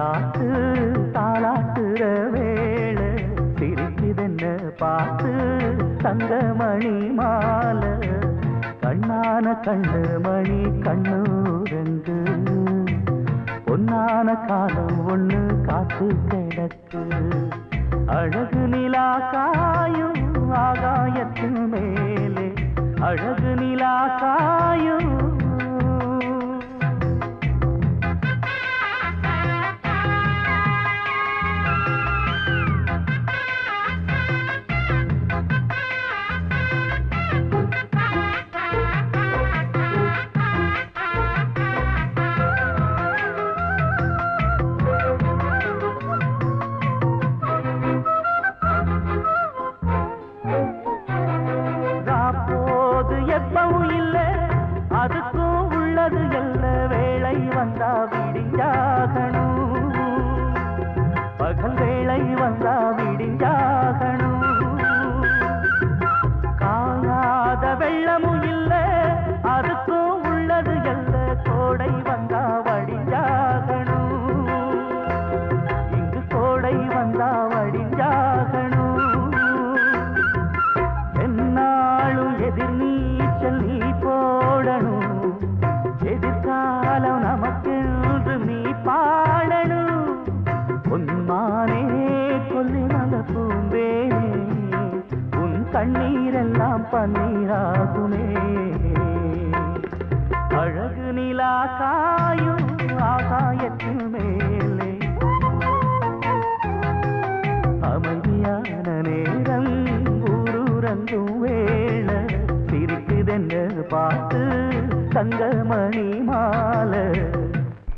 காத்து தாளாட்டுற வேளை சிரிக்குதென்ன பார்த்து தங்கமணி மாலை கண்ணான கண்ணு மணி கண்ணூரங்கு பொன்னான காலம் ஒண்ணு காத்து கிடக்கு அழகு நிலா காயும் ஆகாயத்தின் மேலே அழகு நிலா காயும் எப்பவும் இல்ல அதுக்கும் உள்ளது எல்ல வேளை வந்தா விடிஞ்சாகணும் பகல் வேளை வந்தா விடிஞ்சாகணும் காணாத வெள்ளமும் இல்ல அதுக்கும் உள்ளது எல்ல கோடை வந்தா வடிஞ்சாகணும் இங்கு கோடை வந்தா வடிஞ்சாகணும் என்னாலும் எதிர் நீச்சல் நீ போடணும் எதிர்காலம் நமக்கென்று நீ பாடணும் உன்மானே கொல்லிமல பூந்தேனே உன் கண்ணீரெல்லாம் பன்னீராகுமே அழகு நிலா காயும் ஆகாயத்தின் மேலே அமைதியான நேரம் ஊரூரங்கும் வேளை சிரிக்குதென்ன பார்த்து தங்கமணி மாலை